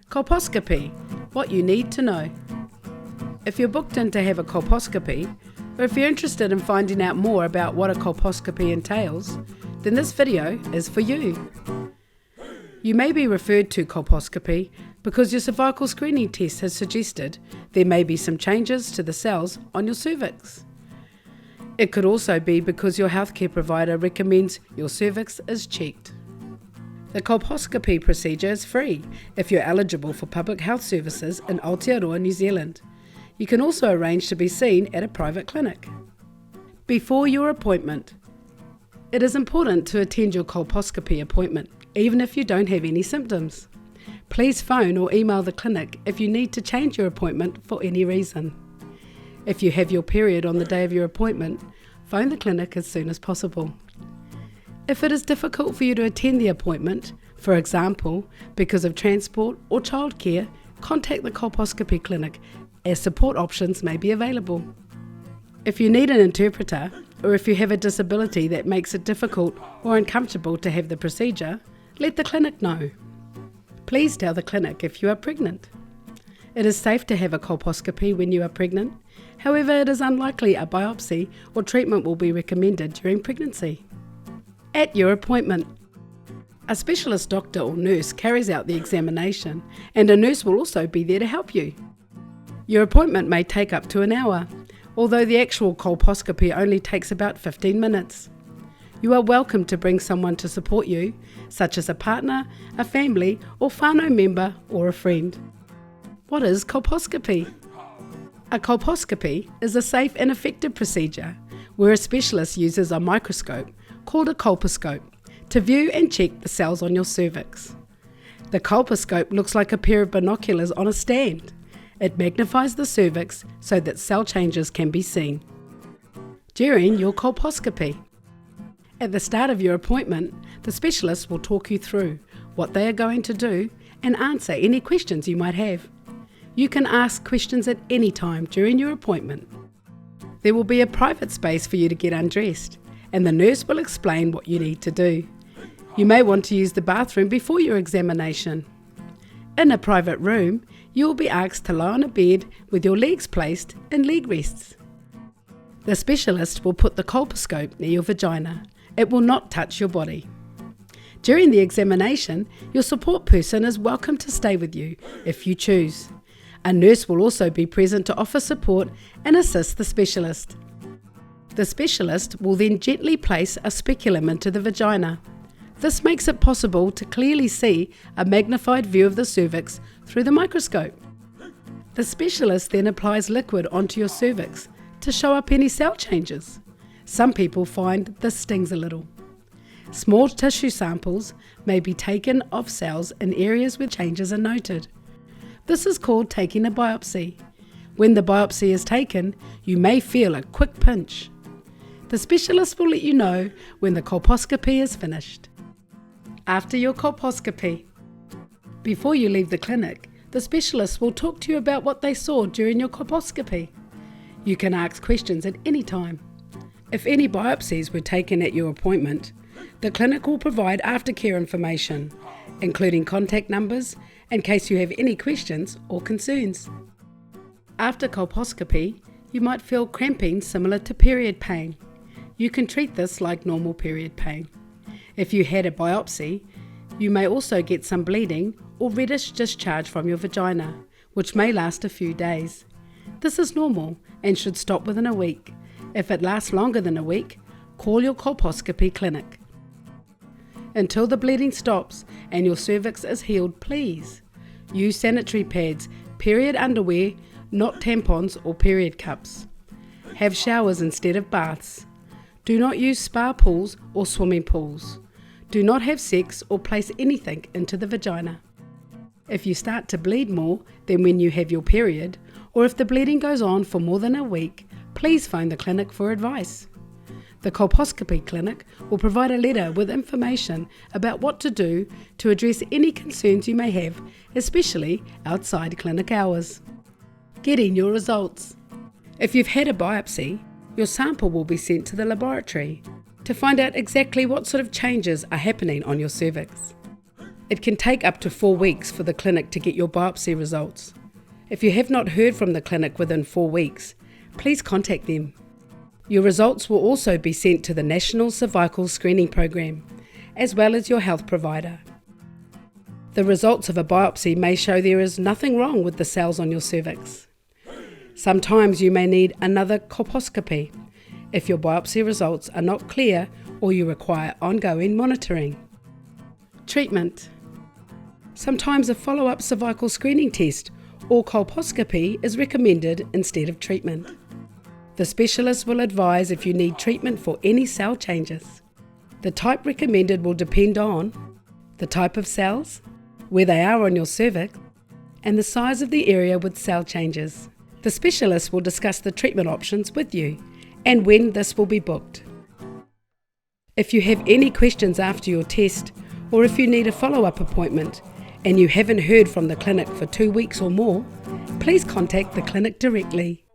Colposcopy, what you need to know. If you're booked in to have a colposcopy, or if you're interested in finding out more about what a colposcopy entails, then this video is for you. You may be referred to colposcopy because your cervical screening test has suggested there may be some changes to the cells on your cervix. It could also be because your healthcare provider recommends your cervix is checked. The colposcopy procedure is free if you're eligible for public health services in Aotearoa, New Zealand. You can also arrange to be seen at a private clinic. Before your appointment, it is important to attend your colposcopy appointment, even if you don't have any symptoms. Please phone or email the clinic if you need to change your appointment for any reason. If you have your period on the day of your appointment, phone the clinic as soon as possible. If it is difficult for you to attend the appointment, for example, because of transport or childcare, contact the colposcopy clinic as support options may be available. If you need an interpreter, or if you have a disability that makes it difficult or uncomfortable to have the procedure, let the clinic know. Please tell the clinic if you are pregnant. It is safe to have a colposcopy when you are pregnant. However, it is unlikely a biopsy or treatment will be recommended during pregnancy. At your appointment, a specialist doctor or nurse carries out the examination, and a nurse will also be there to help you. Your appointment may take up to an hour, although the actual colposcopy only takes about 15 minutes. You are welcome to bring someone to support you, such as a partner, a family, or whānau member or a friend. What is colposcopy? A colposcopy is a safe and effective procedure where a specialist uses a microscope called a colposcope to view and check the cells on your cervix. The colposcope looks like a pair of binoculars on a stand. It magnifies the cervix so that cell changes can be seen. During your colposcopy, at the start of your appointment, the specialist will talk you through what they are going to do and answer any questions you might have. You can ask questions at any time during your appointment. There will be a private space for you to get undressed, and the nurse will explain what you need to do. You may want to use the bathroom before your examination. In a private room, you will be asked to lie on a bed with your legs placed in leg rests. The specialist will put the colposcope near your vagina. It will not touch your body. During the examination, your support person is welcome to stay with you if you choose. A nurse will also be present to offer support and assist the specialist. The specialist will then gently place a speculum into the vagina. This makes it possible to clearly see a magnified view of the cervix through the microscope. The specialist then applies liquid onto your cervix to show up any cell changes. Some people find this stings a little. Small tissue samples may be taken of cells in areas where changes are noted. This is called taking a biopsy. When the biopsy is taken, you may feel a quick pinch. The specialist will let you know when the colposcopy is finished. After your colposcopy, before you leave the clinic, the specialist will talk to you about what they saw during your colposcopy. You can ask questions at any time. If any biopsies were taken at your appointment, the clinic will provide aftercare information, including contact numbers, in case you have any questions or concerns. After colposcopy, you might feel cramping similar to period pain. You can treat this like normal period pain. If you had a biopsy, you may also get some bleeding or reddish discharge from your vagina, which may last a few days. This is normal and should stop within a week. If it lasts longer than a week, call your colposcopy clinic. Until the bleeding stops and your cervix is healed, please use sanitary pads, period underwear, not tampons or period cups. Have showers instead of baths. Do not use spa pools or swimming pools. Do not have sex or place anything into the vagina. If you start to bleed more than when you have your period, or if the bleeding goes on for more than a week, please phone the clinic for advice. The colposcopy clinic will provide a letter with information about what to do to address any concerns you may have, especially outside clinic hours. Getting your results. If you've had a biopsy, your sample will be sent to the laboratory to find out exactly what sort of changes are happening on your cervix. It can take up to 4 weeks for the clinic to get your biopsy results. If you have not heard from the clinic within 4 weeks, please contact them. Your results will also be sent to the National Cervical Screening Program, as well as your health provider. The results of a biopsy may show there is nothing wrong with the cells on your cervix. Sometimes you may need another colposcopy if your biopsy results are not clear or you require ongoing monitoring. Treatment. Sometimes a follow-up cervical screening test or colposcopy is recommended instead of treatment. The specialist will advise if you need treatment for any cell changes. The type recommended will depend on the type of cells, where they are on your cervix, and the size of the area with cell changes. The specialist will discuss the treatment options with you and when this will be booked. If you have any questions after your test, or if you need a follow-up appointment and you haven't heard from the clinic for 2 weeks or more, please contact the clinic directly.